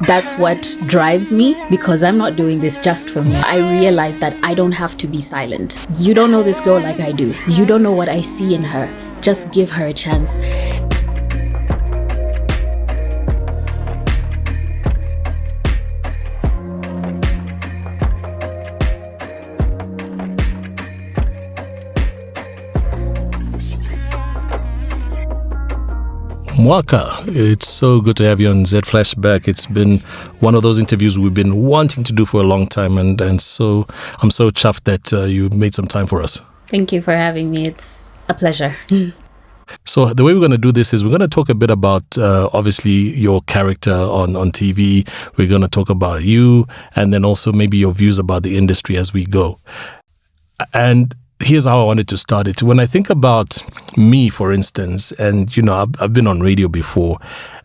That's what drives me, because I'm not doing this just for me. I realize that I don't have to be silent. You don't know this girl like I do. You don't know what I see in her. Just give her a chance. Mwaka, it's so good to have you on Z Flashback. It's been one of those interviews we've been wanting to do for a long time, and so I'm so chuffed that you made some time for us. Thank you for having me. It's a pleasure. So the way we're going to do this is we're going to talk a bit about, obviously, your character on TV. We're going to talk about you, and then also maybe your views about the industry as we go. And here's how I wanted to start it. When I think about me, for instance, and, you know, I've been on radio before,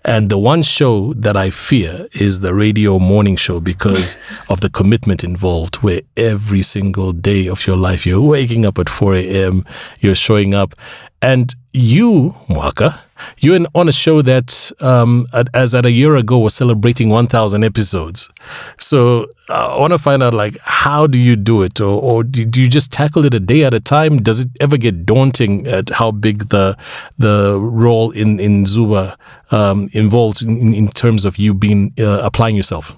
and the one show that I fear is the radio morning show because of the commitment involved, where every single day of your life, you're waking up at 4 a.m., you're showing up. And you, Mwaka, you're on a show that, as at a year ago, was celebrating 1,000 episodes. So I want to find out, like, how do you do it? Or do you just tackle it a day at a time? Does it ever get daunting at how big the role in Zuba involves in terms of you being applying yourself?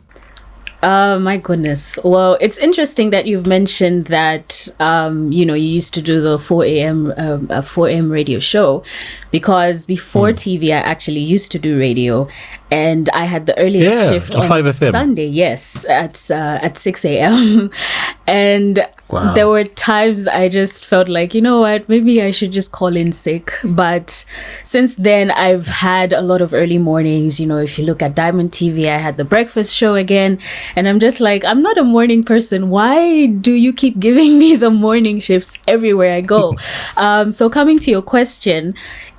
My goodness. Well, it's interesting that you've mentioned that, you used to do the 4 a.m. radio show, because before TV, I actually used to do radio, and I had the earliest shift on 5 FM. Sunday. Yes, at 6 a.m. And wow. There were times I just felt like, you know what, maybe I should just call in sick. But since then, I've had a lot of early mornings. You know, if you look at Diamond TV, I had the breakfast show again. And I'm just like, I'm not a morning person. Why do you keep giving me the morning shifts everywhere I go? So coming to your question,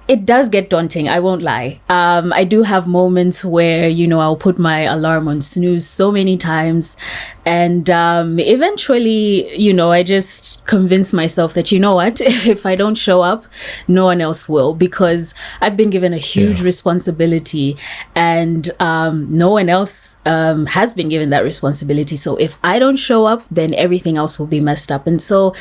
it does get daunting, I won't lie. I do have moments where, I'll put my alarm on snooze so many times. And eventually, I just convince myself that, you know what, if I don't show up, no one else will, because I've been given a huge responsibility, and no one else has been given that responsibility. So if I don't show up, then everything else will be messed up. And so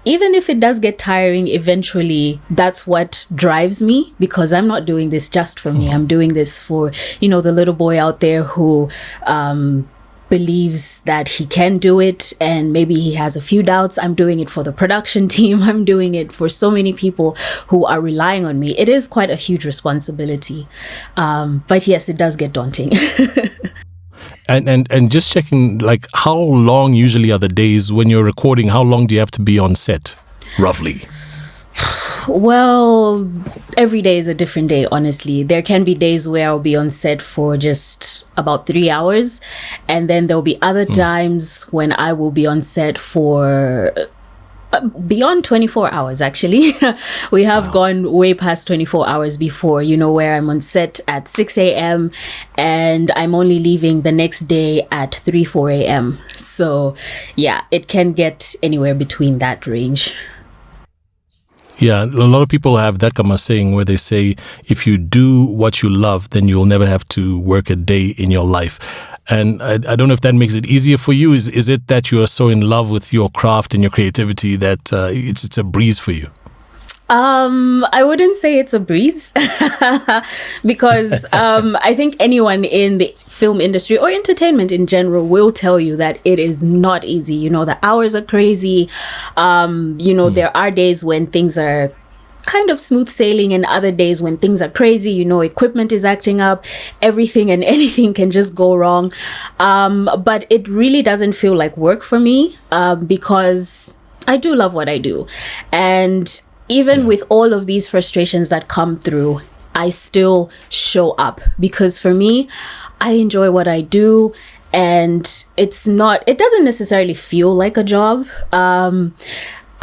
even if it does get tiring, eventually that's what drives me, because I'm not doing this just for me. I'm doing this for, the little boy out there who believes that he can do it, and maybe he has a few doubts. I'm doing it for the production team. I'm doing it for so many people who are relying on me. It is quite a huge responsibility. But yes, it does get daunting. And just checking, like, how long usually are the days when you're recording? How long do you have to be on set, roughly? Well, every day is a different day, honestly. There can be days where I'll be on set for just about 3 hours. And then there'll be other times when I will be on set for beyond 24 hours, actually. We have gone way past 24 hours before, where I'm on set at 6 a.m. and I'm only leaving the next day at 4 a.m. So yeah, it can get anywhere between that range. Yeah, a lot of people have that kind of saying where they say, if you do what you love, then you'll never have to work a day in your life. And I don't know if that makes it easier for you. Is it that you are so in love with your craft and your creativity that it's a breeze for you? I wouldn't say it's a breeze because I think anyone in the film industry or entertainment in general will tell you that it is not easy. The hours are crazy. There are days when things are kind of smooth sailing, and other days when things are crazy, equipment is acting up, everything and anything can just go wrong. But it really doesn't feel like work for me because I do love what I do. And even with all of these frustrations that come through, I still show up, because for me, I enjoy what I do, and it doesn't necessarily feel like a job.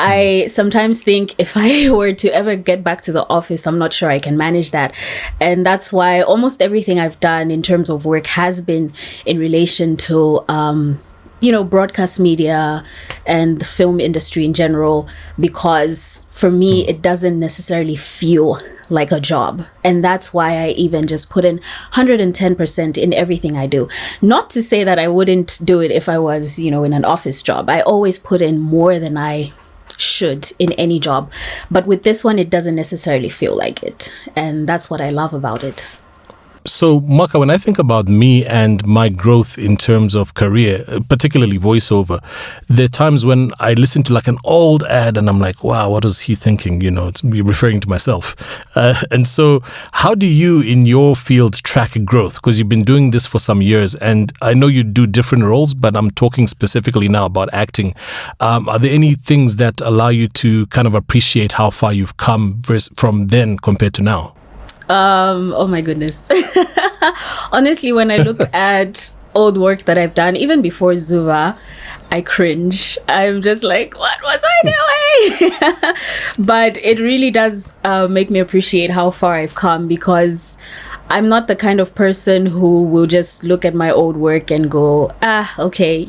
I sometimes think if I were to ever get back to the office, I'm not sure I can manage that. And that's why almost everything I've done in terms of work has been in relation to broadcast media and the film industry in general, because for me, it doesn't necessarily feel like a job. And that's why I even just put in 110% in everything I do. Not to say that I wouldn't do it if I was, in an office job. I always put in more than I should in any job. But with this one, it doesn't necessarily feel like it. And that's what I love about it. So, Mwaka, when I think about me and my growth in terms of career, particularly voiceover, there are times when I listen to like an old ad and I'm like, wow, what was he thinking? It's me referring to myself. And so how do you in your field track growth? Because you've been doing this for some years and I know you do different roles, but I'm talking specifically now about acting. Are there any things that allow you to kind of appreciate how far you've come from then compared to now? Oh my goodness. Honestly, when I look at old work that I've done, even before Zuba, I cringe. I'm just like, what was I doing? But it really does make me appreciate how far I've come, because I'm not the kind of person who will just look at my old work and go, okay,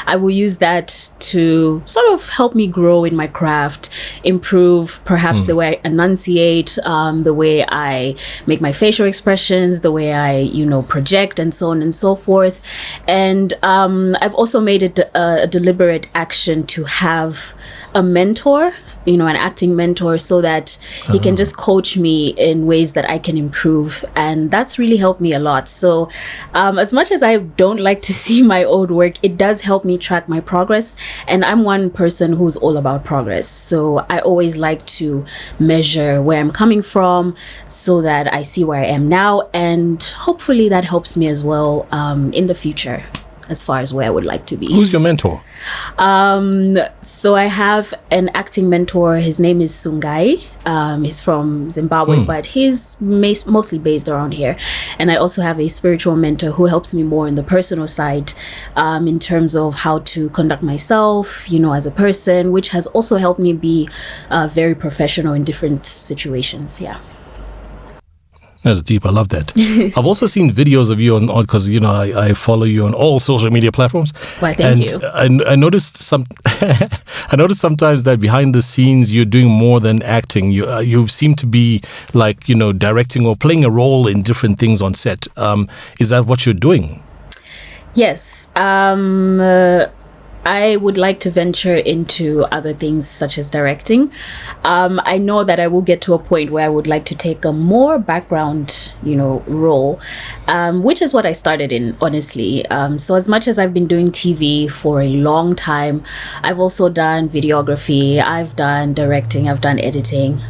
I will use that to sort of help me grow in my craft, improve perhaps the way I enunciate, the way I make my facial expressions, the way I, project, and so on and so forth. And I've also made it a deliberate action to have a mentor, an acting mentor, so that he can just coach me in ways that I can improve. And that's really helped me a lot. So as much as I don't like to see my old work, it does help me track my progress. And I'm one person who's all about progress. So I always like to measure where I'm coming from so that I see where I am now. And hopefully that helps me as well in the future, as far as where I would like to be. Who's your mentor? So I have an acting mentor. His name is Sungai. He's from Zimbabwe, but he's mostly based around here. And I also have a spiritual mentor who helps me more on the personal side, in terms of how to conduct myself, as a person, which has also helped me be very professional in different situations. Yeah. That's deep. I love that. I've also seen videos of you on because I follow you on all social media platforms. Why, thank you. I noticed I noticed sometimes that behind the scenes you're doing more than acting. You seem to be like directing or playing a role in different things on set. Is that what you're doing? Yes. I would like to venture into other things such as directing. I know that I will get to a point where I would like to take a more background, role, which is what I started in, honestly. So as much as I've been doing TV for a long time, I've also done videography, I've done directing, I've done editing.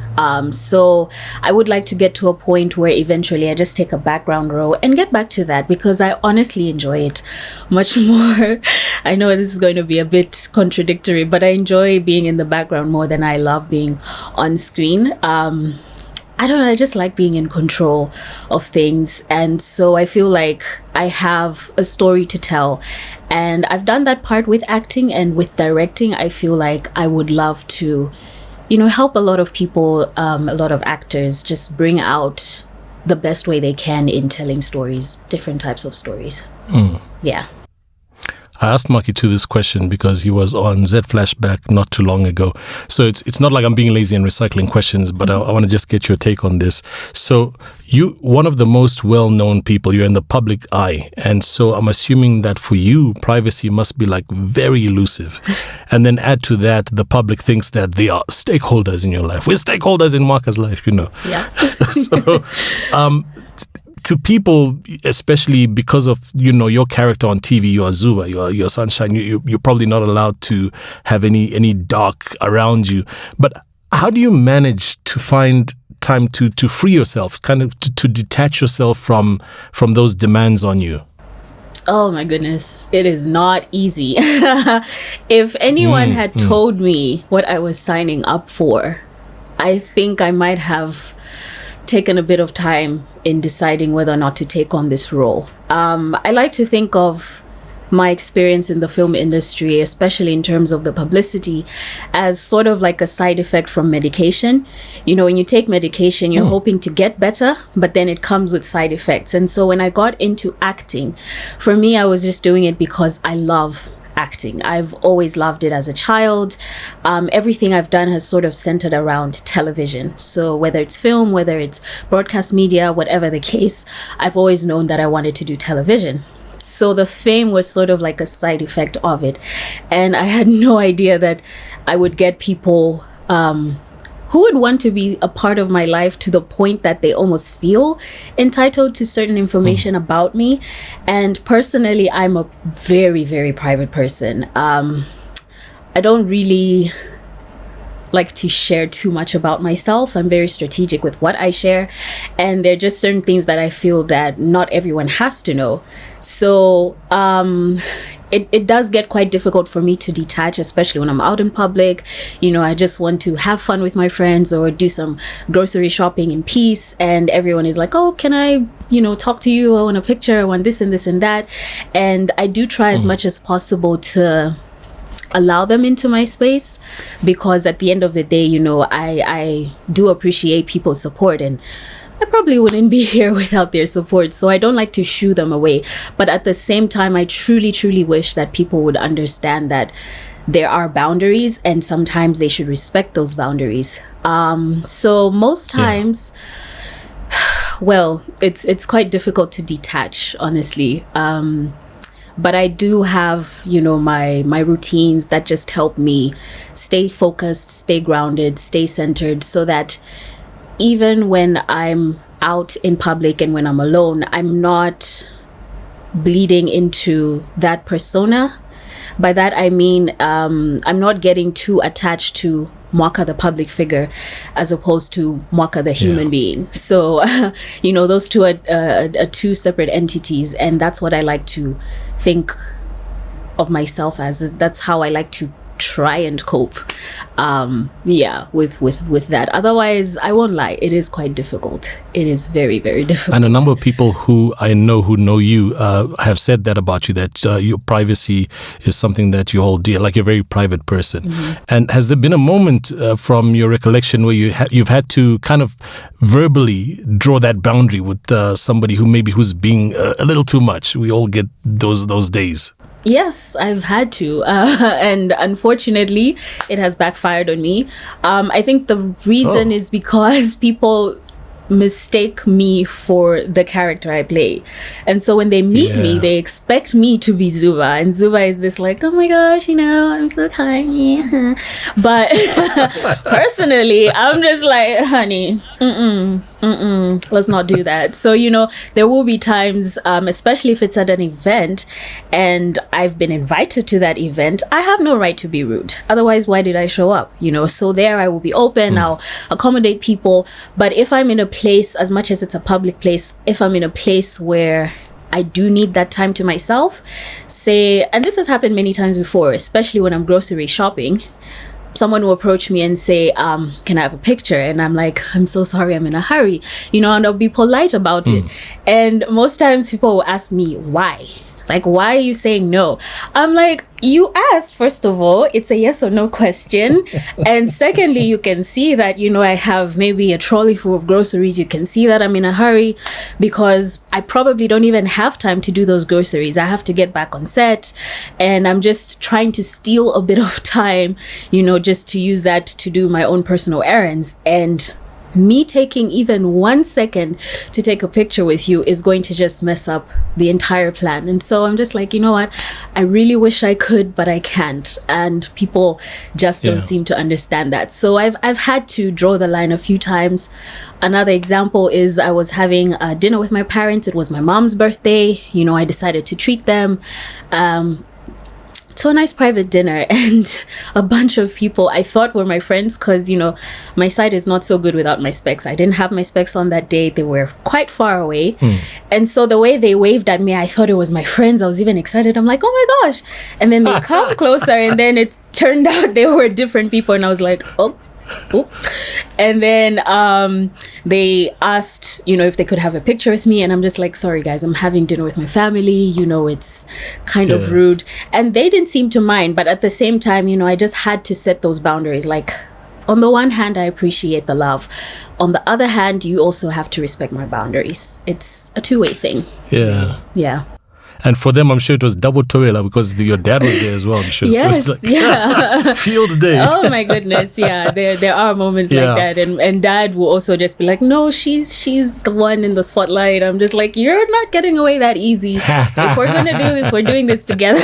So I would like to get to a point where eventually I just take a background role and get back to that, because I honestly enjoy it much more. I know this is going to be a bit contradictory, but I enjoy being in the background more than I love being on screen. I don't know, I just like being in control of things. And so I feel like I have a story to tell. And I've done that part with acting, and with directing, I feel like I would love to help a lot of people, a lot of actors, just bring out the best way they can in telling stories, different types of stories. Yeah. I asked Maki this question because he was on Z Flashback not too long ago. So it's not like I'm being lazy and recycling questions, but I want to just get your take on this. So you, one of the most well-known people, you're in the public eye. And so I'm assuming that for you, privacy must be like very elusive. And then add to that, the public thinks that they are stakeholders in your life. We're stakeholders in Mwaka's life, Yeah. So, to people, especially because of your character on TV, you are Zuba, you are sunshine. You're probably not allowed to have any dark around you. But how do you manage to find time to free yourself, kind of to detach yourself from those demands on you? Oh my goodness, it is not easy. If anyone had told me what I was signing up for, I think I might have taken a bit of time in deciding whether or not to take on this role. I like to think of my experience in the film industry, especially in terms of the publicity, as sort of like a side effect from medication. When you take medication, you're hoping to get better, but then it comes with side effects. And so when I got into acting, for me, I was just doing it because I love acting. I've always loved it as a child. Everything I've done has sort of centered around television. So whether it's film, whether it's broadcast media, whatever the case, I've always known that I wanted to do television. So the fame was sort of like a side effect of it. And I had no idea that I would get people who would want to be a part of my life to the point that they almost feel entitled to certain information about me. And personally, I'm a very, very private person. I don't really like to share too much about myself. I'm very strategic with what I share. And there are just certain things that I feel that not everyone has to know. So it does get quite difficult for me to detach, especially when I'm out in public. You know, I just want to have fun with my friends or do some grocery shopping in peace. And everyone is like, oh, can I, talk to you? I want a picture. I want this and this and that. And I do try as much as possible to allow them into my space, because at the end of the day, I do appreciate people's support, and I probably wouldn't be here without their support. So I don't like to shoo them away. But at the same time, I truly, truly wish that people would understand that there are boundaries, and sometimes they should respect those boundaries. So most times, well, it's quite difficult to detach, honestly. But I do have, my routines that just help me stay focused, stay grounded, stay centered, so that even when I'm out in public and when I'm alone, I'm not bleeding into that persona. By that, I mean, I'm not getting too attached to Mwaka, the public figure, as opposed to Mwaka, the human being. So, those two are two separate entities. And that's what I like to think of myself as. That's how I like to try and cope with that. Otherwise, I won't lie, it is quite difficult. It is very, very difficult. And a number of people who I know who know you have said that about you, that your privacy is something that you hold dear, like you're a very private person. And has there been a moment from your recollection where you've had to kind of verbally draw that boundary with somebody who's being a little too much? We all get those days. Yes, I've had to. And unfortunately, it has backfired on me. I think the reason is because people mistake me for the character I play. And so when they meet me, they expect me to be Zuba. And Zuba is this like, oh my gosh, I'm so kind. But personally, I'm just like, honey, let's not do that. So, there will be times, especially if it's at an event and I've been invited to that event, I have no right to be rude. Otherwise, why did I show up? So there I will be open, I'll accommodate people. But if I'm in a place, as much as it's a public place, if I'm in a place where I do need that time to myself, say, and this has happened many times before, especially when I'm grocery shopping, someone will approach me and say, can I have a picture? And I'm like, I'm so sorry, I'm in a hurry, and I'll be polite about it. And most times people will ask me, why? Like, why are you saying no? I'm like, you asked, first of all, it's a yes or no question. And secondly, you can see that, I have maybe a trolley full of groceries. You can see that I'm in a hurry because I probably don't even have time to do those groceries. I have to get back on set, and I'm just trying to steal a bit of time, just to use that to do my own personal errands. And me taking even 1 second to take a picture with you is going to just mess up the entire plan. And so I'm just like, you know what? I really wish I could, but I can't. And people just don't seem to understand that. So I've had to draw the line a few times. Another example is I was having a dinner with my parents. It was my mom's birthday. I decided to treat them to a nice private dinner, and a bunch of people I thought were my friends, because my sight is not so good without my specs. I didn't have my specs on that day. They were quite far away. And so the way they waved at me, I thought it was my friends. I was even excited. I'm like, oh my gosh. And then they come closer, and then it turned out they were different people, and I was like, oh. And then they asked, if they could have a picture with me, and I'm just like, sorry guys, I'm having dinner with my family, it's kind of rude. And they didn't seem to mind, but at the same time, I just had to set those boundaries. Like, on the one hand, I appreciate the love. On the other hand, you also have to respect my boundaries. It's a two-way thing. Yeah. And for them, I'm sure it was double toil because your dad was there as well, I'm sure. Yes, so it's like field day. Oh my goodness, yeah. There are moments like that. And dad will also just be like, no, she's the one in the spotlight. I'm just like, you're not getting away that easy. If we're going to do this, we're doing this together.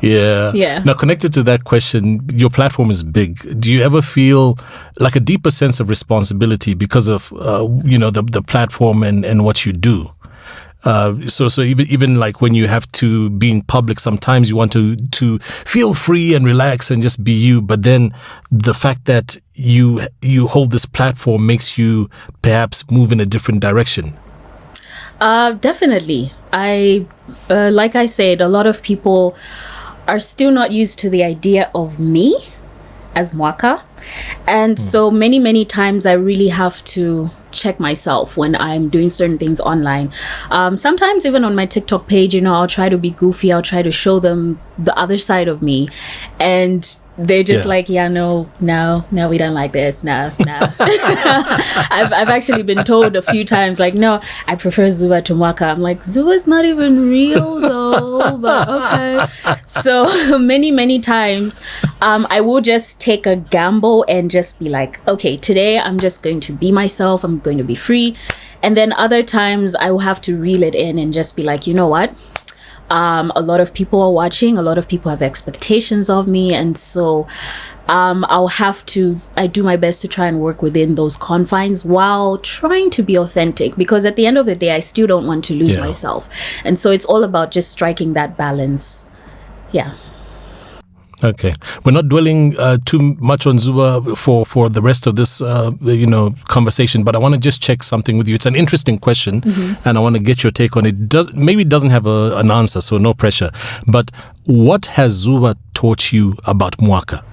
Yeah. Now, connected to that question, your platform is big. Do you ever feel like a deeper sense of responsibility because of, the platform and what you do? So even like when you have to be in public, sometimes you want to feel free and relax and just be you. But then the fact that you hold this platform makes you perhaps move in a different direction. Definitely. Like I said, a lot of people are still not used to the idea of me as Mwaka. And so many times I really have to check myself when I'm doing certain things online. Sometimes even on my TikTok page, I'll try to be goofy. I'll try to show them the other side of me. And they're just like, no, we don't like this. No. I've actually been told a few times, like, no, I prefer Zuba to Mwaka. I'm like, Zuba's not even real though, but okay. So many times, I will just take a gamble and just be like, okay, today I'm just going to be myself. I'm going to be free. And then other times I will have to reel it in and just be like, you know what? A lot of people are watching. A lot of people have expectations of me. And so I do my best to try and work within those confines while trying to be authentic, because at the end of the day, I still don't want to lose myself. And so it's all about just striking that balance. Yeah. Okay. We're not dwelling too much on Zuba for the rest of this, conversation, but I want to just check something with you. It's an interesting question, and I want to get your take on it. Maybe it doesn't have an answer, so no pressure. But what has Zuba taught you about Mwaka?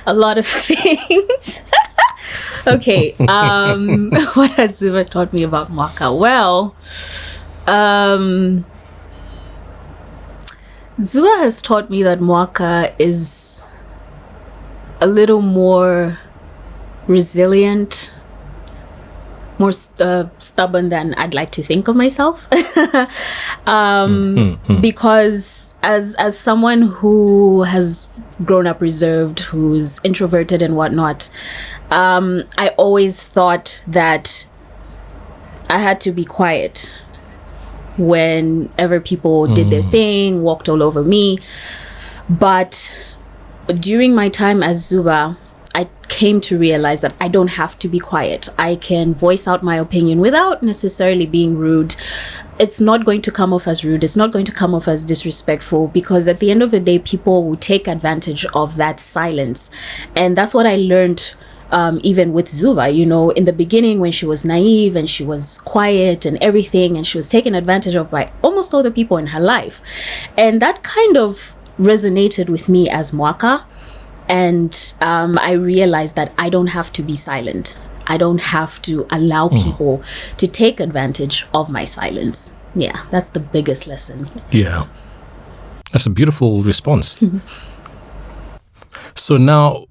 A lot of things. Okay. What has Zuba taught me about Mwaka? Well, Zuba has taught me that Mwaka is a little more resilient, more stubborn than I'd like to think of myself. Because as someone who has grown up reserved, who's introverted and whatnot, I always thought that I had to be quiet whenever people did their thing, walked all over me. But during my time as Zuba, I came to realize that I don't have to be quiet. I can voice out my opinion without necessarily being rude. It's not going to come off as rude. It's not going to come off as disrespectful, because at the end of the day, people will take advantage of that silence. And that's what I learned even with Zuba, in the beginning when she was naive and she was quiet and everything, and she was taken advantage of by almost all the people in her life. And that kind of resonated with me as Mwaka. And I realized that I don't have to be silent. I don't have to allow people to take advantage of my silence. Yeah, that's the biggest lesson. Yeah, that's a beautiful response. So now,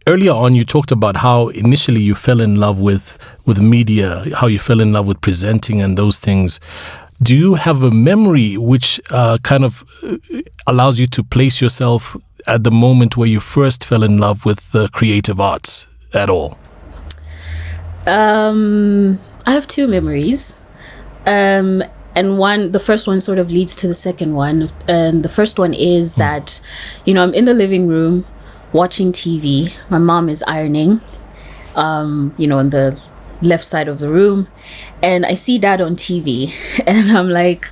earlier on, you talked about how initially you fell in love with media, how you fell in love with presenting and those things. Do you have a memory which kind of allows you to place yourself at the moment where you first fell in love with the creative arts at all? I have two memories. And the first one sort of leads to the second one. And the first one is that, I'm in the living room watching TV. My mom is ironing, on the left side of the room. And I see Dad on TV. And I'm like,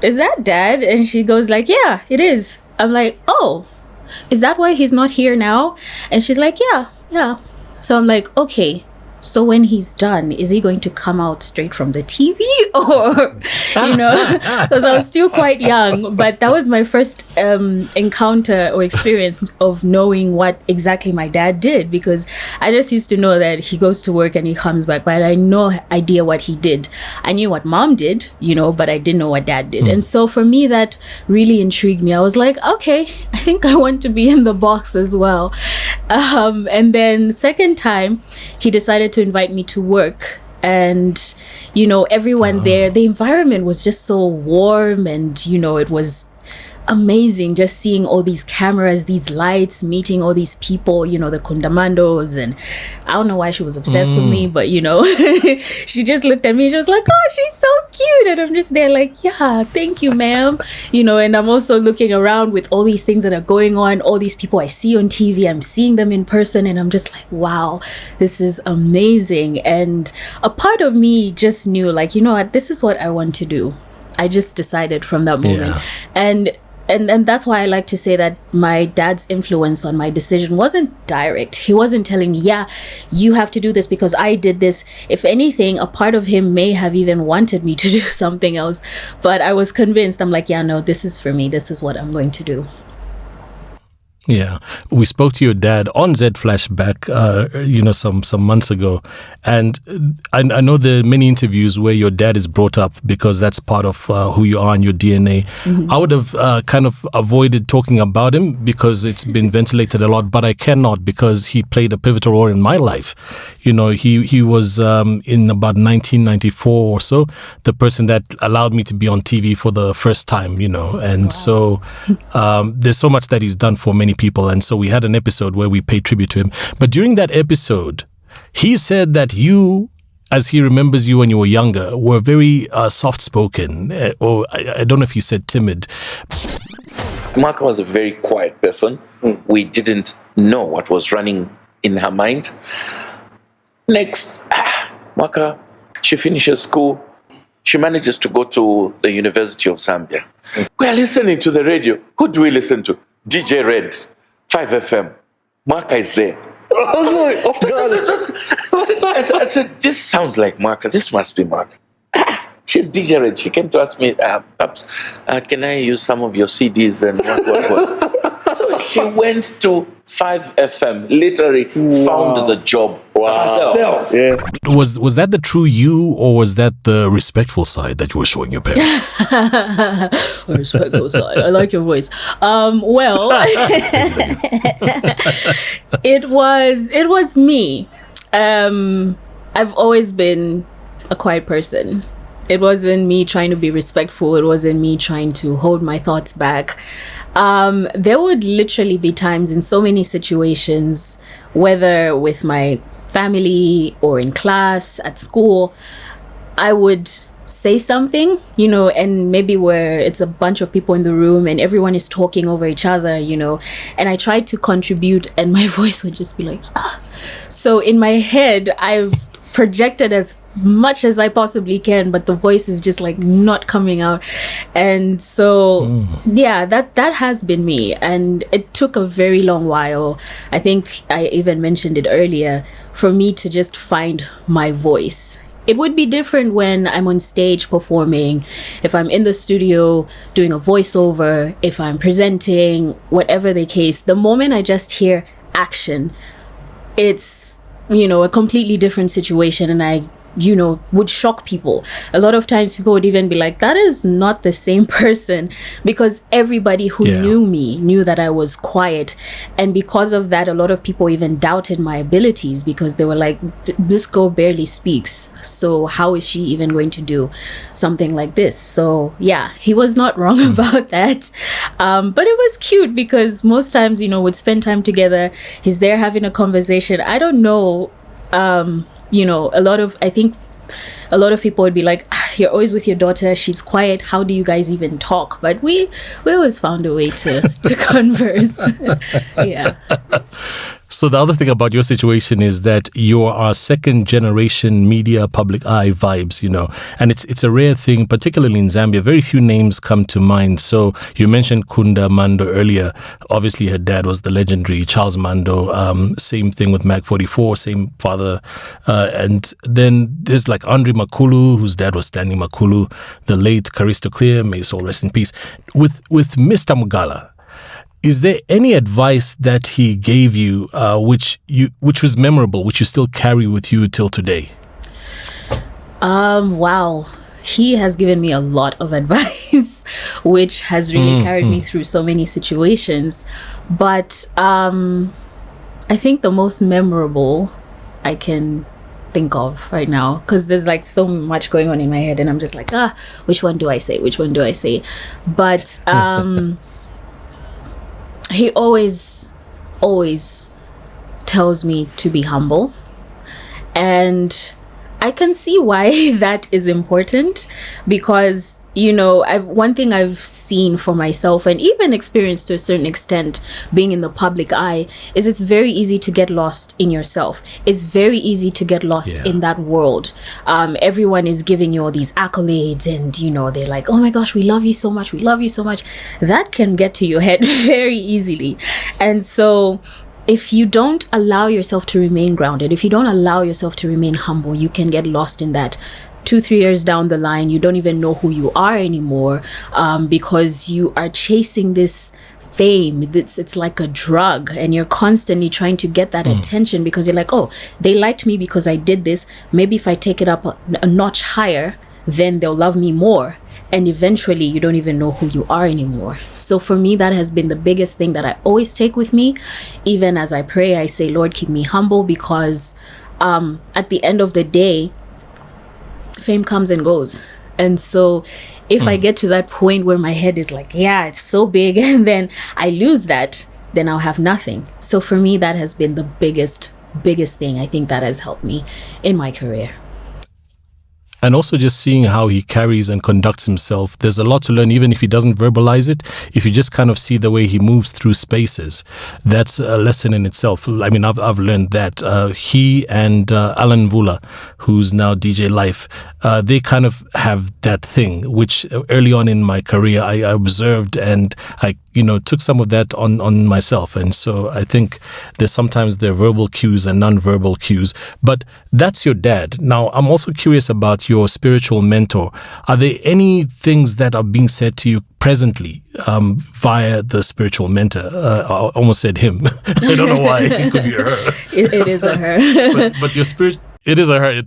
is that Dad? And she goes like, yeah, it is. I'm like, oh, is that why he's not here now? And she's like, yeah. So I'm like, okay, so when he's done, is he going to come out straight from the TV? Or, because I was still quite young, but that was my first encounter or experience of knowing what exactly my dad did, because I just used to know that he goes to work and he comes back, but I had no idea what he did. I knew what mom did, but I didn't know what dad did. And so for me, that really intrigued me. I was like, okay, I think I want to be in the box as well. And then second time, he decided wanted to invite me to work. And, you know, everyone there, the environment was just so warm, and, you know, it was amazing just seeing all these cameras, these lights, meeting all these people, you know, the kundamandos. And I don't know why she was obsessed with me, but, you know, she just looked at me, she was like, oh, she's so cute. And I'm just there like, yeah, thank you, ma'am. You know, and I'm also looking around with all these things that are going on, all these people I see on TV, I'm seeing them in person, and I'm just like, wow, this is amazing. And a part of me just knew, like, you know what, this is what I want to do. I just decided from that moment. And that's why I like to say that my dad's influence on my decision wasn't direct. He wasn't telling me, yeah, you have to do this because I did this. If anything, a part of him may have even wanted me to do something else. But I was convinced. I'm like, yeah, no, this is for me. This is what I'm going to do. Yeah, we spoke to your dad on Z Flashback, you know, some months ago, and I know there are many interviews where your dad is brought up because that's part of who you are in your DNA. I would have kind of avoided talking about him because it's been ventilated a lot, but I cannot because he played a pivotal role in my life. You know, he was in about 1994 or so, the person that allowed me to be on TV for the first time, you know, and so there's so much that he's done for many people, and so we had an episode where we paid tribute to him. But during that episode, he said that you, as he remembers you when you were younger, were very soft-spoken, or I don't know if he said timid. Mwaka was a very quiet person. We didn't know what was running in her mind. Next, Mwaka, she finishes school. She manages to go to the University of Zambia. We are listening to the radio. Who do we listen to? DJ Red, 5FM. Mwaka is there. I said, this sounds like Mwaka. This must be Mwaka. She's DJ Red. She came to ask me, Paps, can I use some of your CDs and what? So she went to 5FM, literally found the job herself. Yeah. Was that the true you, or was that the respectful side that you were showing your parents? Respectful side. I like your voice. Well, it was me. I've always been a quiet person. It wasn't me trying to be respectful. It wasn't me trying to hold my thoughts back. There would literally be times in so many situations, whether with my family or in class, at school, I would say something, you know, and maybe where it's a bunch of people in the room and everyone is talking over each other, you know, and I tried to contribute and my voice would just be like, ah. So in my head, I've projected as much as I possibly can, but the voice is just like not coming out. And so yeah, that has been me, and it took a very long while. I think I even mentioned it earlier, for me to just find my voice. It would be different when I'm on stage performing, if I'm in the studio doing a voiceover, if I'm presenting, whatever the case. The moment I just hear action, it's, you know, a completely different situation, and I, you know, would shock people. A lot of times people would even be like, that is not the same person, because everybody who knew me knew that I was quiet. And because of that, a lot of people even doubted my abilities, because they were like, this girl barely speaks, so how is she even going to do something like this? So yeah, he was not wrong about that. But it was cute because most times, you know, we'd spend time together. He's there having a conversation. I don't know, you know, I think a lot of people would be like, you're always with your daughter, she's quiet, how do you guys even talk? But we always found a way to converse. Yeah. So the other thing about your situation is that you are second generation media public eye vibes, you know, and it's a rare thing, particularly in Zambia. Very few names come to mind. So you mentioned Kunda Mando earlier. Obviously her dad was the legendary Charles Mando. Same thing with Mag 44, same father. And then there's like Andre Makulu, whose dad was Stanley Makulu, the late Caristo Clear, may his soul rest in peace. With Mr. Mugala, is there any advice that he gave you which was memorable, which you still carry with you till today? Wow. He has given me a lot of advice, which has really carried me through so many situations. But I think the most memorable I can think of right now, because there's like so much going on in my head and I'm just like, which one do I say, but he always tells me to be humble, and I can see why that is important, because, you know, one thing I've seen for myself and even experienced to a certain extent being in the public eye is it's very easy to get lost in yourself. It's very easy to get lost in that world. Everyone is giving you all these accolades and, you know, they're like, oh my gosh, we love you so much. We love you so much. That can get to your head very easily. And so if you don't allow yourself to remain grounded, if you don't allow yourself to remain humble, you can get lost in that. 2-3 years down the line, you don't even know who you are anymore, because you are chasing this fame. It's like a drug, and you're constantly trying to get that attention, because you're like, oh, they liked me because I did this. Maybe if I take it up a notch higher, then they'll love me more. And eventually you don't even know who you are anymore. So for me, that has been the biggest thing that I always take with me. Even as I pray, I say, Lord, keep me humble, because at the end of the day, fame comes and goes. And so if I get to that point where my head is like, yeah, it's so big, and then I lose that, then I'll have nothing. So for me, that has been the biggest thing. I think that has helped me in my career. And also just seeing how he carries and conducts himself. There's a lot to learn, even if he doesn't verbalize it. If you just kind of see the way he moves through spaces, that's a lesson in itself. I mean, I've learned that. He and Alan Vula, who's now DJ Life, they kind of have that thing, which early on in my career, I observed, and I took some of that on myself. And so I think there's sometimes there are verbal cues and non-verbal cues. But that's your dad. Now, I'm also curious about your spiritual mentor. Are there any things that are being said to you presently via the spiritual mentor? I almost said him. I don't know why. It could be her. It is a her. but your spirit, it is a her.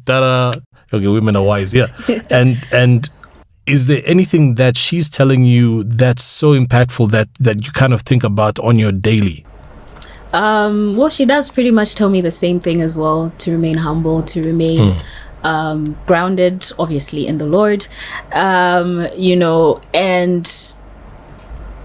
Okay, women are wise, yeah. And is there anything that she's telling you that's so impactful that you kind of think about on your daily? Well, she does pretty much tell me the same thing as well, to remain humble, to remain grounded, obviously, in the Lord, and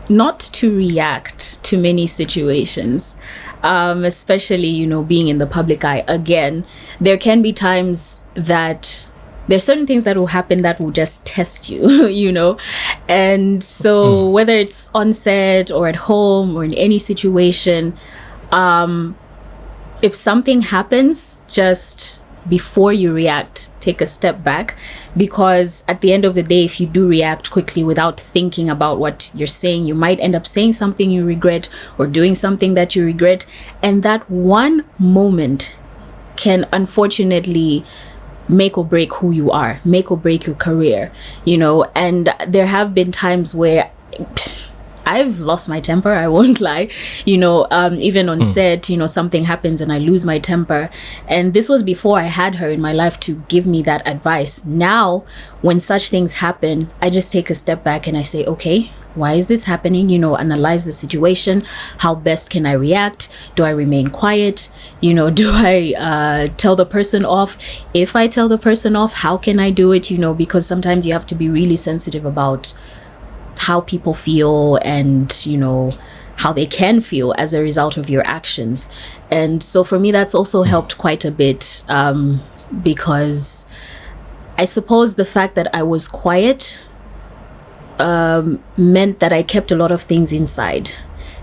not to react to many situations, especially, being in the public eye. Again, there can be times that there's certain things that will happen that will just test you, and so whether it's on set or at home or in any situation, if something happens, just before you react, take a step back, because at the end of the day, if you do react quickly without thinking about what you're saying, you might end up saying something you regret or doing something that you regret, and that one moment can unfortunately make or break who you are, make or break your career, and there have been times where I've lost my temper, I won't lie, even on set, something happens and I lose my temper. And this was before I had her in my life to give me that advice. Now, when such things happen, I just take a step back and I say, okay, why is this happening? Analyze the situation. How best can I react? Do I remain quiet? Do I tell the person off? If I tell the person off, how can I do it? Because sometimes you have to be really sensitive about how people feel and, how they can feel as a result of your actions. And so for me, that's also helped quite a bit, because I suppose the fact that I was quiet meant that I kept a lot of things inside.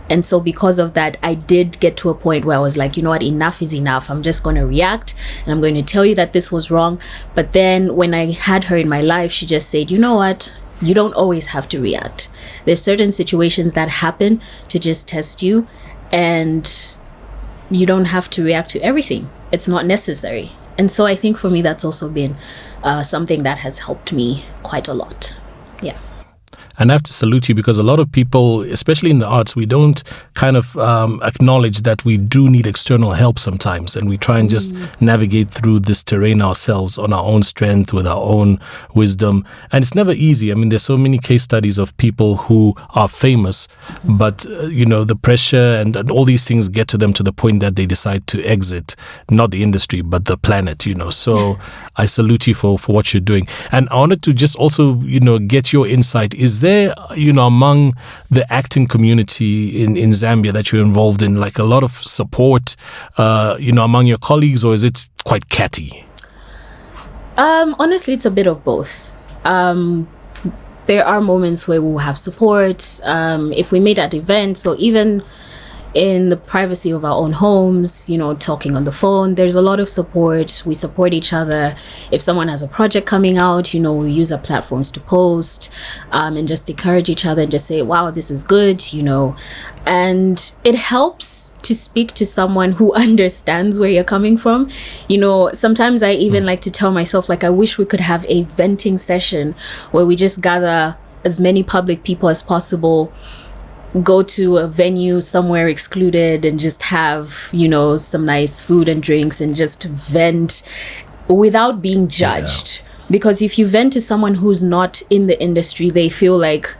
And so because of that, I did get to a point where I was like, you know what, enough is enough. I'm just going to react and I'm going to tell you that this was wrong. But then when I had her in my life, she just said, you know what, you don't always have to react. There's certain situations that happen to just test you, and you don't have to react to everything. It's not necessary. And so I think for me, that's also been something that has helped me quite a lot. Yeah. And I have to salute you, because a lot of people, especially in the arts, we don't kind of acknowledge that we do need external help sometimes. And we try and just navigate through this terrain ourselves on our own strength, with our own wisdom. And it's never easy. I mean, there's so many case studies of people who are famous, but, the pressure and all these things get to them to the point that they decide to exit, not the industry, but the planet, So I salute you for what you're doing. And I wanted to just also, get your insight. Is there, among the acting community in Zambia that you're involved in, like a lot of support, among your colleagues, or is it quite catty? Honestly, it's a bit of both. There are moments where we'll have support. If we meet at events, or even in the privacy of our own homes, talking on the phone, there's a lot of support. We support each other. If someone has a project coming out, we use our platforms to post, and just encourage each other and just say, wow, this is good, and it helps to speak to someone who understands where you're coming from. Sometimes I even like to tell myself, like, I wish we could have a venting session where we just gather as many public people as possible, go to a venue somewhere excluded, and just have, some nice food and drinks, and just vent without being judged. Because if you vent to someone who's not in the industry, they feel like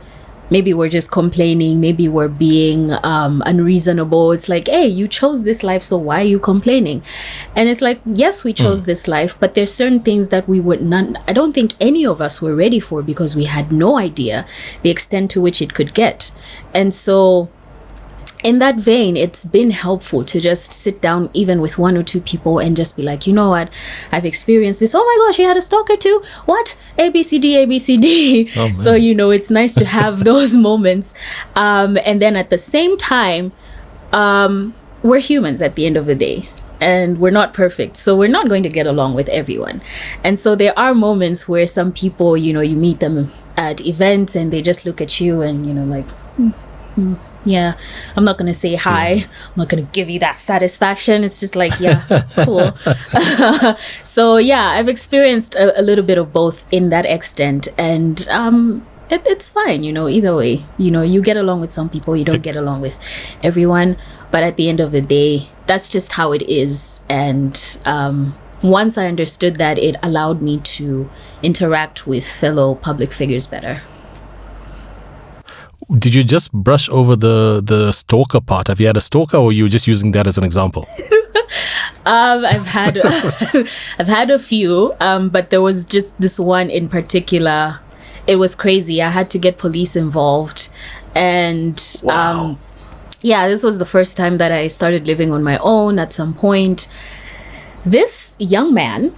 maybe we're just complaining, maybe we're being unreasonable. It's like, hey, you chose this life, so why are you complaining? And it's like, yes, we chose this life, but there's certain things that we would not, I don't think any of us were ready for, because we had no idea the extent to which it could get. And so in that vein, it's been helpful to just sit down even with one or two people and just be like, you know what, I've experienced this. Oh my gosh, you had a stalker too? What? ABCD, ABCD. Oh, so, it's nice to have those moments. And then at the same time, we're humans at the end of the day. And we're not perfect, so we're not going to get along with everyone. And so there are moments where some people, you meet them at events and they just look at you and, like, yeah, I'm not going to say hi. I'm not going to give you that satisfaction. It's just like, yeah, cool. So, yeah, I've experienced a little bit of both in that extent. And it's fine, either way. You get along with some people, you don't get along with everyone. But at the end of the day, that's just how it is. And once I understood that, it allowed me to interact with fellow public figures better. Did you just brush over the stalker part? Have you had a stalker, or you were just using that as an example? I've had a few, but there was just this one in particular. It was crazy. I had to get police involved, and wow. This was the first time that I started living on my own. At some point, this young man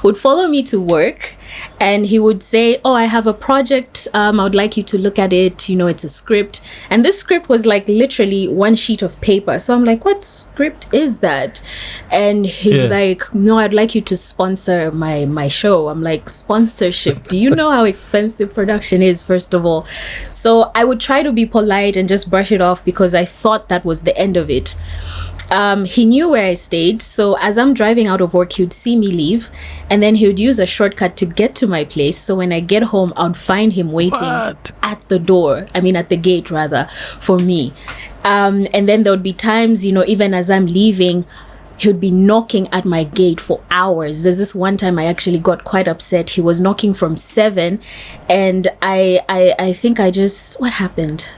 would follow me to work, and he would say, oh, I have a project, I would like you to look at it, it's a script. And this script was like literally one sheet of paper. So I'm like, what script is that? And he's like, no, I'd like you to sponsor my show. I'm like, sponsorship? Do you know how expensive production is, first of all? So I would try to be polite and just brush it off, because I thought that was the end of it. He knew where I stayed, so as I'm driving out of work, he would see me leave, and then he would use a shortcut to get to my place. So when I get home, I'd find him waiting at the gate rather, for me. And then there would be times, even as I'm leaving, he would be knocking at my gate for hours. There's this one time I actually got quite upset. He was knocking from 7, and I think what happened?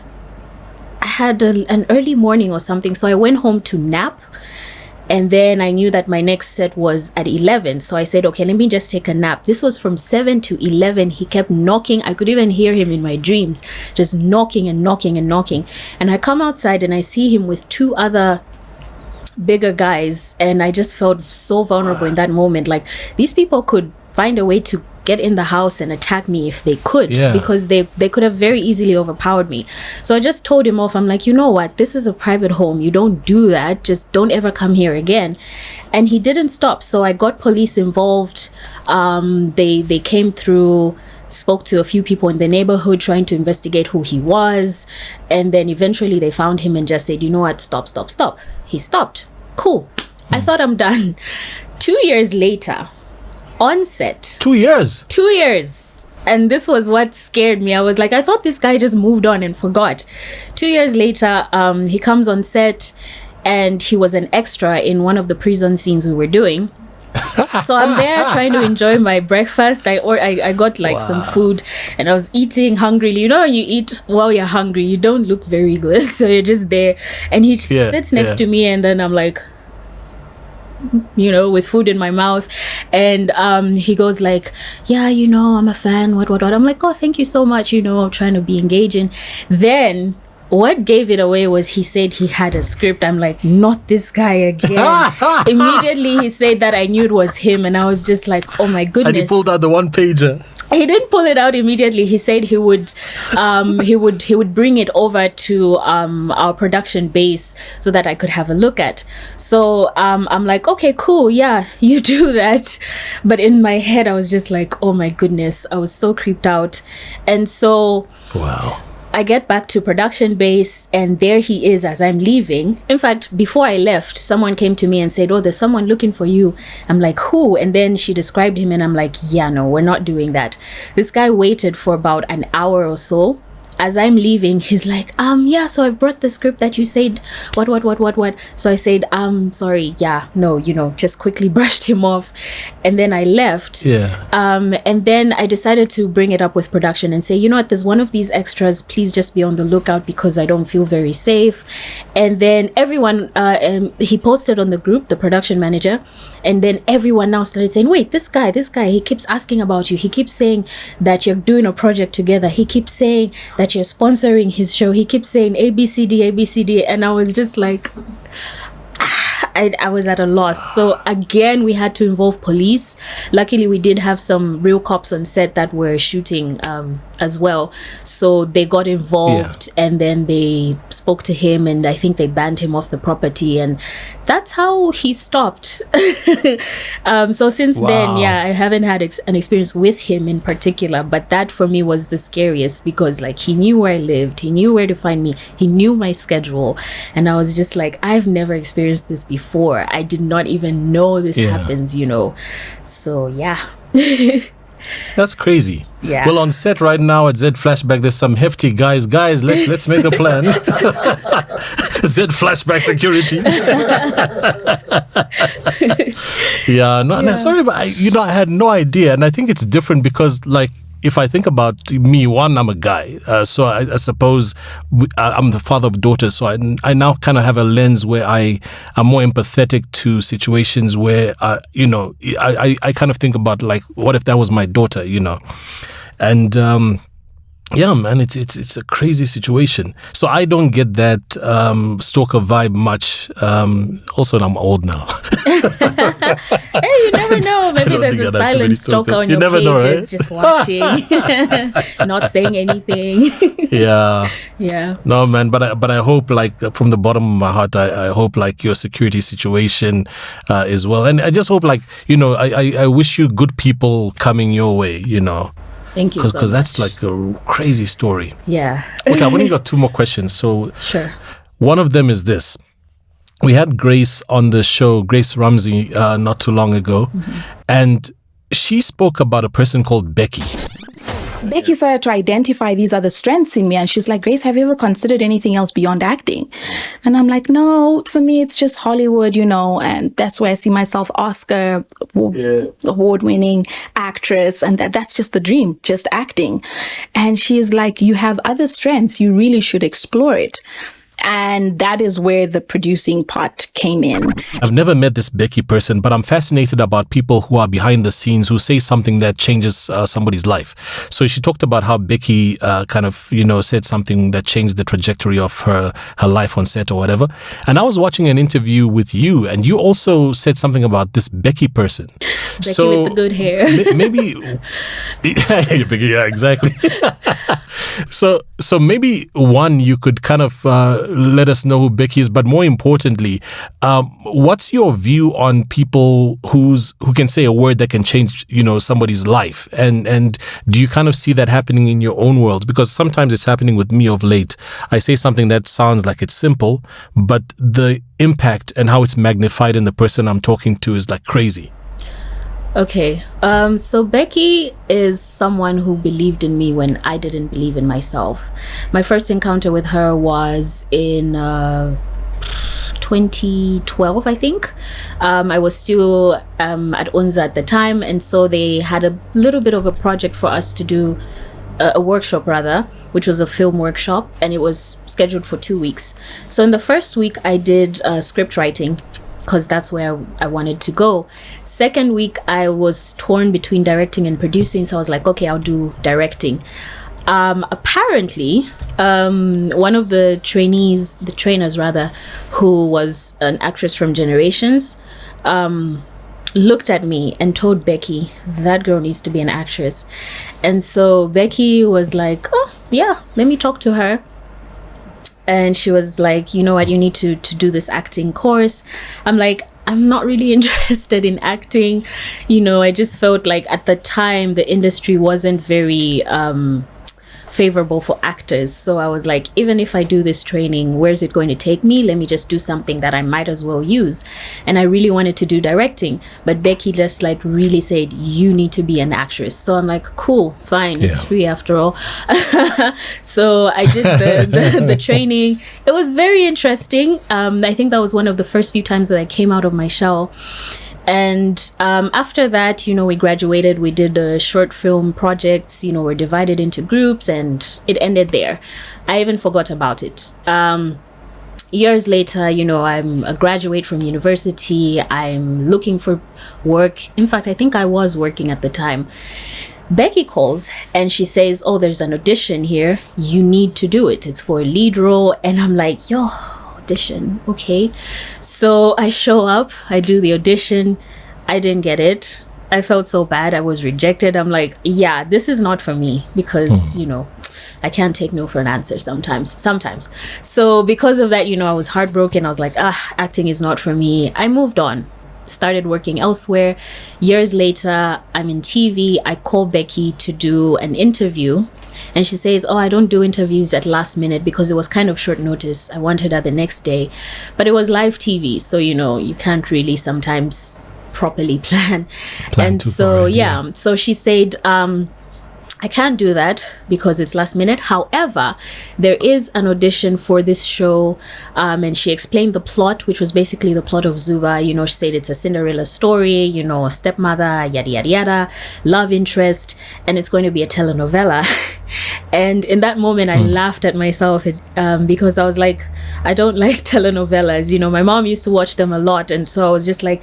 I had an early morning or something, so I went home to nap, and then I knew that my next set was at 11, so I said, okay, let me just take a nap. This was from 7 to 11. He kept knocking. I could even hear him in my dreams, just knocking and knocking and knocking. And I come outside and I see him with 2 other bigger guys, and I just felt so vulnerable in that moment. Like, these people could find a way to get in the house and attack me if they could, because they could have very easily overpowered me. So I just told him off. I'm like, you know what, this is a private home, you don't do that, just don't ever come here again. And he didn't stop, so I got police involved. They came through, spoke to a few people in the neighborhood trying to investigate who he was, and then eventually they found him and just said, you know what, stop. He stopped. Cool. I thought I'm done. 2 years later, on set. 2 years? 2 years. And this was what scared me. I was like, I thought this guy just moved on and forgot. 2 years later, he comes on set, and he was an extra in one of the prison scenes we were doing. So I'm there trying to enjoy my breakfast. I got like some food, and I was eating hungrily. You know, when you eat while you're hungry, you don't look very good. So you're just there, and he sits next to me, and then I'm like, you know, with food in my mouth, and he goes like, yeah, you know, I'm a fan, what. I'm like, oh, thank you so much, you know, I'm trying to be engaging. Then what gave it away was he said he had a script. I'm like, not this guy again. Immediately he said that, I knew it was him, and I was just like, oh my goodness. And he pulled out the one pager. He didn't pull it out immediately. He said he would bring it over to our production base so that I could have a look at. So I'm like, okay, cool, yeah, you do that. But in my head, I was just like, oh my goodness, I was so creeped out. And so wow. I get back to production base, and there he is as I'm leaving. In fact, before I left, someone came to me and said, oh, there's someone looking for you. I'm like, who? And then she described him, and I'm like, yeah, no, we're not doing that. This guy waited for about an hour or so. As I'm leaving, he's like, yeah, so I've brought the script that you said, what. So I said, sorry, yeah, no, you know, just quickly brushed him off. And then I left. Yeah. And then I decided to bring it up with production and say, you know what, there's one of these extras, please just be on the lookout because I don't feel very safe. And then everyone, he posted on the group, the production manager, and then everyone now started saying, wait, this guy, he keeps asking about you. He keeps saying that you're doing a project together. He keeps saying that you're sponsoring his show. He keeps saying ABCD. And I was just like, I was at a loss. So again, we had to involve police. Luckily, we did have some real cops on set that were shooting as well. So they got involved, and then they spoke to him, and I think they banned him off the property, and that's how he stopped. So since then, yeah, I haven't had an experience with him in particular, but that for me was the scariest because like he knew where I lived, he knew where to find me, he knew my schedule, and I was just like, I've never experienced this before. I did not even know this happens, you know. So yeah. That's crazy. Yeah. Well, on set right now at Z Flashback, there's some hefty guys. Guys, let's make a plan. Z Flashback security. No, sorry, but I had no idea, and I think it's different because, like, if I think about me, one, I'm a guy, so I suppose I'm the father of daughters, so I now kind of have a lens where I am more empathetic to situations where, I kind of think about, like, what if that was my daughter, you know? And yeah, man, it's a crazy situation. So I don't get that stalker vibe much. Also, I'm old now. Hey, you never know. Maybe there's a silent stalker on your pages, know, right? Just watching, not saying anything. Yeah. Yeah. No, man, but I hope, like, from the bottom of my heart, I hope, like, your security situation is well. And I just hope, like, you know, I wish you good people coming your way, you know. Thank you so much. Because that's like a crazy story. Yeah. Okay, I've only got two more questions. So sure. One of them is this. We had Grace on the show, Grace Ramsey, not too long ago. Mm-hmm. And she spoke about a person called Becky. Becky started to identify these other strengths in me, and she's like, Grace, have you ever considered anything else beyond acting? And I'm like, no, for me, it's just Hollywood, you know, and that's where I see myself, Oscar award-winning actress, and that's just the dream, just acting. And she's like, you have other strengths, you really should explore it. And that is where the producing part came in. I've never met this Becky person, but I'm fascinated about people who are behind the scenes who say something that changes somebody's life. So she talked about how Becky kind of, you know, said something that changed the trajectory of her life on set or whatever. And I was watching an interview with you, and you also said something about this Becky person. Becky with the good hair. Maybe, yeah, exactly. So maybe one, you could kind of let us know who Becky is, but more importantly, what's your view on people who can say a word that can change, you know, somebody's life? And do you kind of see that happening in your own world? Because sometimes it's happening with me of late. I say something that sounds like it's simple, but the impact and how it's magnified in the person I'm talking to is like crazy. Okay. So Becky is someone who believed in me when I didn't believe in myself. My first encounter with her was in 2012, I think. I was still at UNZA at the time, and so they had a little bit of a project for us to do, a workshop rather, which was a film workshop, and it was scheduled for 2 weeks. So in the first week, I did script writing, because that's where I wanted to go. Second week, I was torn between directing and producing, so I was like, okay, I'll do directing. Apparently, one of the trainers rather, who was an actress from Generations, looked at me and told Becky, that girl needs to be an actress. And so Becky was like, oh yeah, let me talk to her. And she was like, you know what, you need to do this acting course. I'm like, I'm not really interested in acting. I just felt like at the time the industry wasn't very favorable for actors. So I was like, even if I do this training, where's it going to take me? Let me just do something that I might as well use. And I really wanted to do directing, but Becky just like really said, you need to be an actress. So I'm like, cool, fine, it's free after all. So I did the training. It was very interesting. I think that was one of the first few times that I came out of my shell. And after that, we graduated, we did short film projects, we're divided into groups, and it ended there. I even forgot about it. Years later, I'm a graduate from university. I'm looking for work. In fact, I think I was working at the time. Becky calls and she says, oh, there's an audition here. You need to do it. It's for a lead role. And I'm like, yo, audition, okay. So I show up, I do the audition. I didn't get it. I felt so bad. I was rejected. I'm like, yeah, this is not for me, because I can't take no for an answer sometimes. So because of that, I was heartbroken. I was like, acting is not for me. I moved on, started working elsewhere. Years later, I'm in TV. I call Becky to do an interview. And she says, oh, I don't do interviews at last minute, because it was kind of short notice. I wanted her the next day. But it was live TV. So, you can't really sometimes properly plan. And so, so she said, I can't do that because it's last minute. However, there is an audition for this show. And she explained the plot, which was basically the plot of Zuba. She said it's a Cinderella story, a stepmother, yada, yada, yada, love interest, and it's going to be a telenovela. And in that moment, I laughed at myself because I was like, I don't like telenovelas. My mom used to watch them a lot. And so I was just like,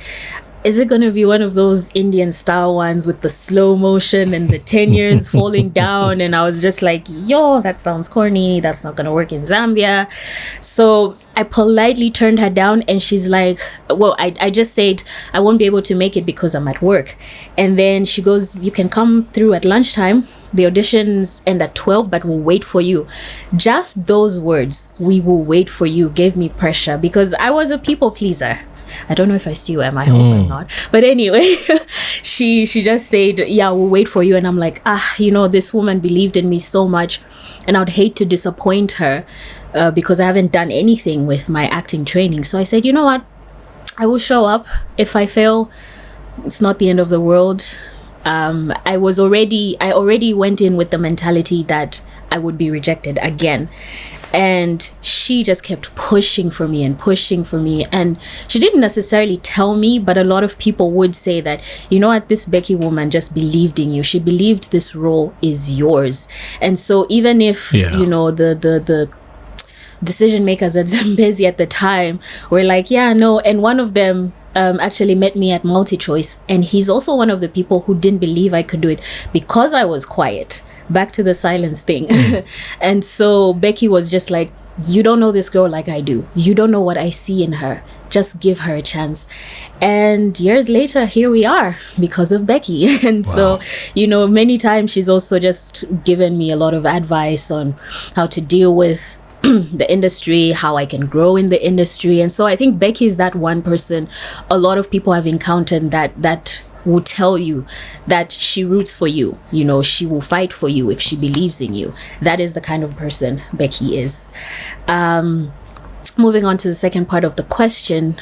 is it going to be one of those Indian style ones with the slow motion and the 10 years falling down? And I was just like, yo, that sounds corny. That's not going to work in Zambia. So I politely turned her down, and she's like, well, I just said I won't be able to make it because I'm at work. And then she goes, you can come through at lunchtime. The auditions end at 12, but we'll wait for you. Just those words, we will wait for you, gave me pressure, because I was a people pleaser. I don't know if I still am. I hope I'm not. But anyway, she just said, yeah, we'll wait for you. And I'm like, this woman believed in me so much, and I'd hate to disappoint her because I haven't done anything with my acting training. So I said, you know what? I will show up. If I fail, it's not the end of the world. I already went in with the mentality that I would be rejected again. And she just kept pushing for me. And she didn't necessarily tell me, but a lot of people would say that, this Becky woman just believed in you. She believed this role is yours. And so even if, the decision makers at Zambezi at the time were like, yeah, no. And one of them actually met me at MultiChoice. And he's also one of the people who didn't believe I could do it because I was quiet. Back to the silence thing. And so Becky was just like, you don't know this girl like I do. You don't know what I see in her. Just give her a chance. And years later, here we are because of Becky. And so, many times she's also just given me a lot of advice on how to deal with the industry, how I can grow in the industry. And so I think Becky is that one person a lot of people have encountered that will tell you that she roots for you. She will fight for you if she believes in you. That is the kind of person Becky is. Moving on to the second part of the question.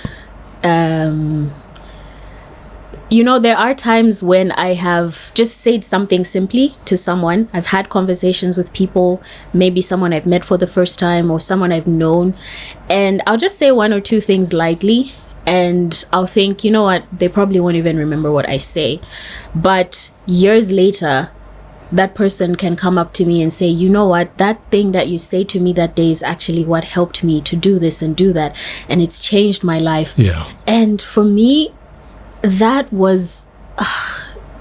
You know, there are times when I have just said something simply to someone. I've had conversations with people, maybe someone I've met for the first time or someone I've known, and I'll just say one or two things lightly, and I'll think, you know what, they probably won't even remember what I say. But years later, that person can come up to me and say, you know what, that thing that you say to me that day is actually what helped me to do this and do that, and it's changed my life. Yeah. And for me, that was,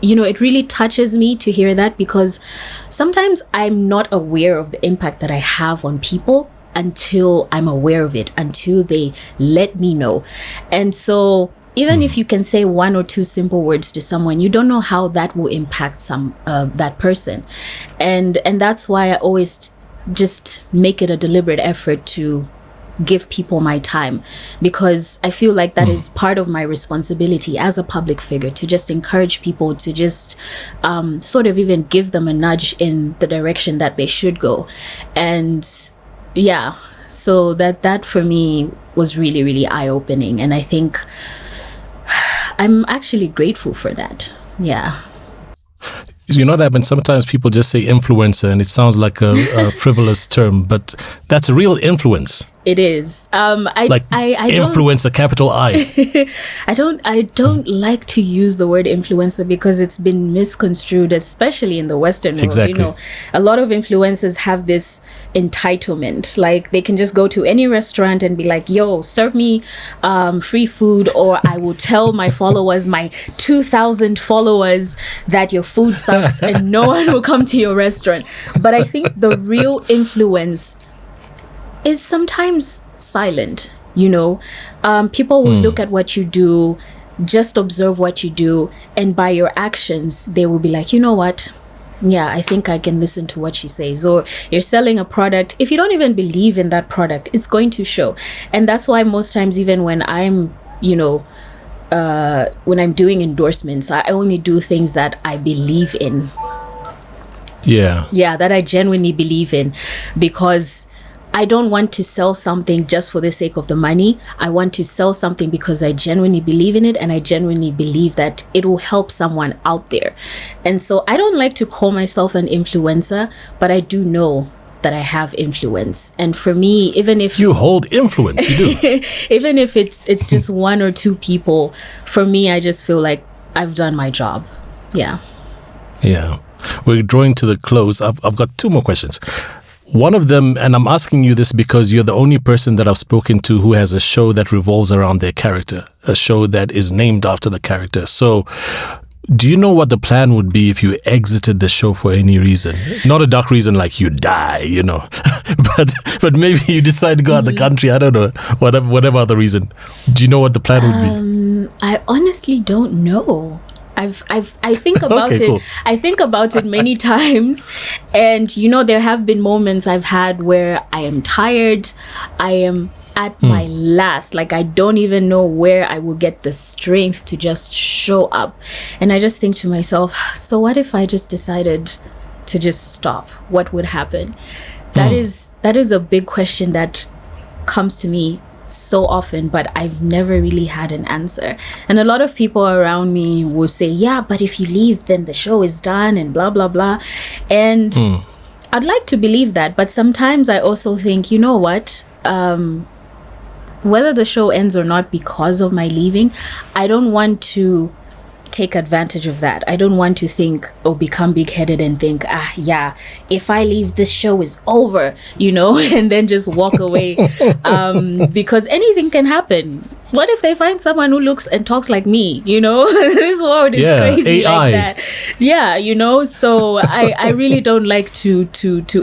you know, it really touches me to hear that, because sometimes I'm not aware of the impact that I have on people until I'm aware of it, until they let me know. And so even if you can say one or two simple words to someone, you don't know how that will impact that person. And that's why I always just make it a deliberate effort to give people my time, because I feel like that is part of my responsibility as a public figure, to just encourage people, to just sort of even give them a nudge in the direction that they should go. And yeah, so that for me was really, really eye-opening, and I think I'm actually grateful for that. Yeah. You know what happens? Sometimes people just say influencer, and it sounds like a frivolous term, but that's a real influence. It is. I Influencer, capital I. I don't like to use the word influencer because it's been misconstrued, especially in the Western world. Exactly. You know, a lot of influencers have this entitlement. Like, they can just go to any restaurant and be like, yo, serve me free food, or I will tell my followers, my 2,000 followers, that your food sucks and no one will come to your restaurant. But I think the real influence is sometimes silent. You know, people will look at what you do, just observe what you do, and by your actions they will be like, you know what, yeah, I think I can listen to what she says. Or you're selling a product, if you don't even believe in that product, it's going to show. And that's why most times, even when I'm, you know, when I'm doing endorsements, I only do things that I believe in. Yeah, that I genuinely believe in, because I don't want to sell something just for the sake of the money. I want to sell something because I genuinely believe in it, and I genuinely believe that it will help someone out there. And so I don't like to call myself an influencer, but I do know that I have influence. And for me, even if you hold influence, you do. Even if it's just one or two people, for me, I just feel like I've done my job. Yeah. We're drawing to the close. I've got two more questions. One of them, and I'm asking you this because you're the only person that I've spoken to who has a show that revolves around their character, a show that is named after the character. So do you know what the plan would be if you exited the show for any reason? Not a dark reason like you die, you know, but maybe you decide to go out of the country. I don't know, whatever other reason. Do you know what the plan would be? I honestly don't know. I think about it. Cool. I think about it many times, and you know, there have been moments I've had where I am tired, I am at my last, like I don't even know where I will get the strength to just show up, and I just think to myself, so what if I just decided to just stop? What would happen? That is a big question that comes to me so often, but I've never really had an answer. And a lot of people around me will say, yeah, but if you leave, then the show is done and blah blah blah. And I'd like to believe that, but sometimes I also think, you know what, whether the show ends or not because of my leaving, I don't want to take advantage of that. I don't want to think or become big-headed and think, yeah, if I leave, this show is over, you know, and then just walk away, because anything can happen. What if they find someone who looks and talks like me, you know? This world is crazy AI. Like that. Yeah, you know, so I really don't like to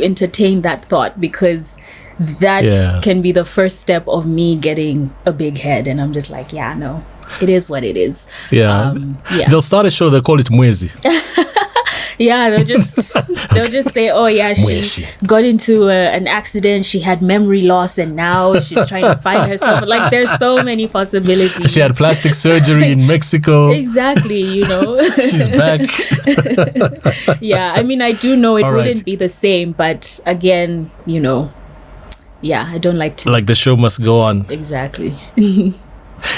entertain that thought, because that can be the first step of me getting a big head, and I'm just like, yeah, no, it is what it is. They'll start a show, they'll call it Mwezi. Yeah, they'll just say, oh yeah, she got into an accident, she had memory loss, and now she's trying to find herself. Like, there's so many possibilities. She had plastic surgery in Mexico. Exactly, you know. She's back. Yeah, I mean, I do know it wouldn't be the same, but again, you know, yeah, I don't like to. Like, the show must go on. Exactly.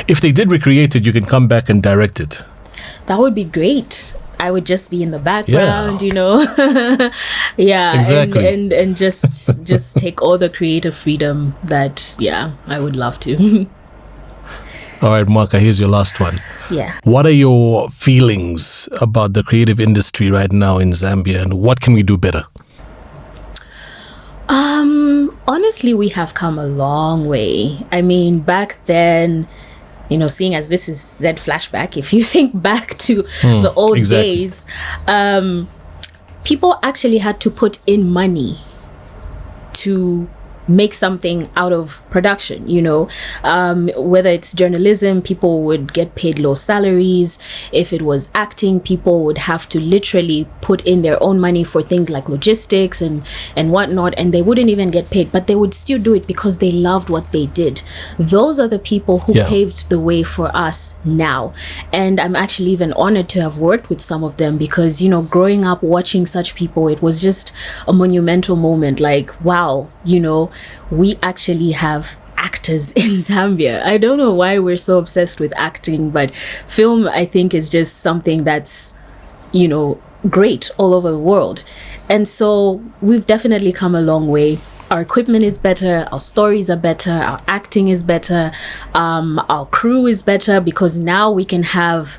If they did recreate it, you can come back and direct it. that would be great. I would just be in the background, Yeah. you know. Yeah, Exactly. and just take all the creative freedom that I would love to. All right, Mwaka, here's your last one. Yeah. What are your feelings about the creative industry right now in Zambia, and what can we do better? Honestly, we have come a long way. I mean, back then, you know, seeing as this is Z Flashback, if you think back to the old exactly. days, people actually had to put in money to make something out of production, you know. Whether it's journalism, people would get paid low salaries. If it was acting, people would have to literally put in their own money for things like logistics and whatnot, and they wouldn't even get paid, but they would still do it because they loved what they did. Those are the people who paved the way for us now, and I'm actually even honored to have worked with some of them, because, you know, growing up watching such people, it was just a monumental moment. Like, wow, you know, we actually have actors in Zambia. I don't know why we're so obsessed with acting, but film, I think, is just something that's, you know, great all over the world. And so we've definitely come a long way. Our equipment is better, our stories are better, our acting is better, our crew is better, because now we can have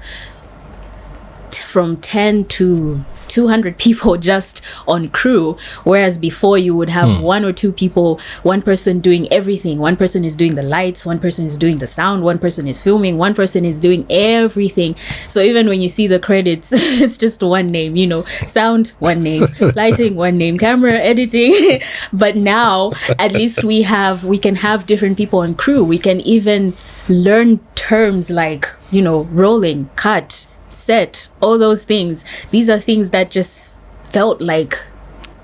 from 10 to 200 people just on crew, whereas before you would have one or two people, one person doing everything. One person is doing the lights, one person is doing the sound, one person is filming, one person is doing everything. So even when you see the credits, it's just one name, you know, sound, one name, lighting, one name, camera, editing. But now at least we can have different people on crew. We can even learn terms like, you know, rolling, cut, set, all those things. These are things that just felt like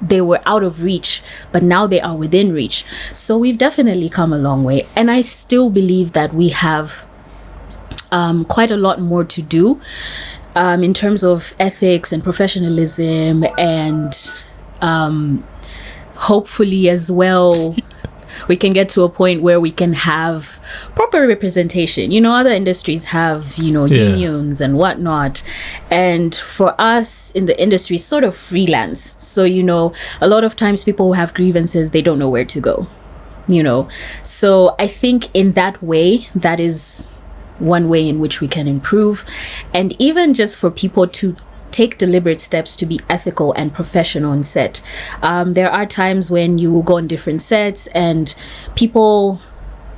they were out of reach, but now they are within reach. So we've definitely come a long way, and I still believe that we have quite a lot more to do in terms of ethics and professionalism, and hopefully as well we can get to a point where we can have proper representation. You know, other industries have, you know, unions and whatnot. And for us in the industry, sort of freelance. So, you know, a lot of times people who have grievances, they don't know where to go, you know. So I think in that way, that is one way in which we can improve. And even just for people to take deliberate steps to be ethical and professional on set. There are times when you will go on different sets and people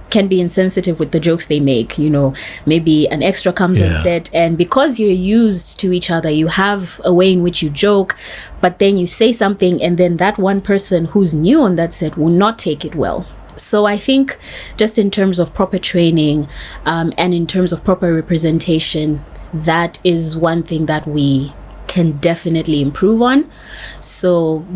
can be insensitive with the jokes they make. You know, maybe an extra comes on set, and because you're used to each other, you have a way in which you joke, but then you say something and then that one person who's new on that set will not take it well. So I think just in terms of proper training and in terms of proper representation, that is one thing that we can definitely improve on. So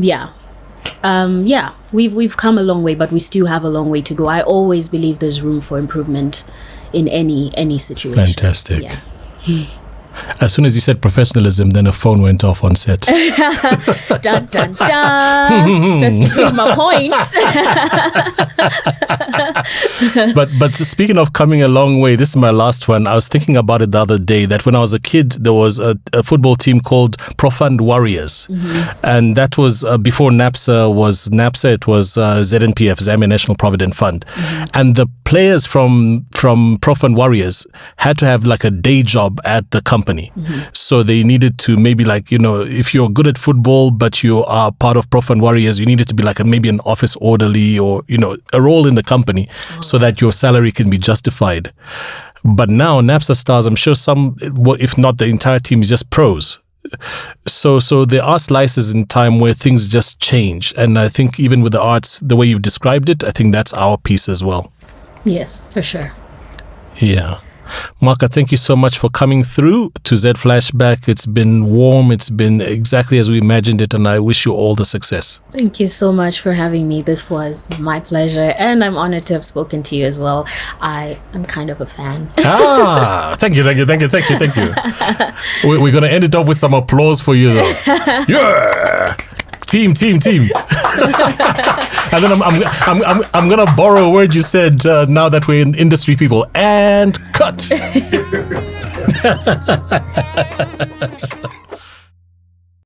we've come a long way, but we still have a long way to go. I always believe there's room for improvement in any situation. Fantastic. Yeah. As soon as you said professionalism, then a phone went off on set. Dun, dun, dun. Just to prove my point. But speaking of coming a long way, this is my last one. I was thinking about it the other day, that when I was a kid, there was a football team called Profound Warriors. And that was before NAPSA was NAPSA, it was ZNPF, Zambia National Provident Fund. And the players from Profound Warriors had to have like a day job at the company. So they needed to maybe, like, you know, if you're good at football but you are part of Profound Warriors, you needed to be like maybe an office orderly, or, you know, a role in the company so that your salary can be justified. But now NAPSA stars, I'm sure some, if not the entire team, is just pros. So there are slices in time where things just change. And I think even with the arts, the way you've described it, I think that's our piece as well. Yes, for sure. Yeah. Mwaka, thank you so much for coming through to Z Flashback. It's been warm. It's been exactly as we imagined it, and I wish you all the success. Thank you so much for having me. This was my pleasure, and I'm honored to have spoken to you as well. I am kind of a fan. Thank you. We're going to end it off with some applause for you, though. Yeah! Team. And then I'm gonna borrow a word you said now that we're in industry people. And cut.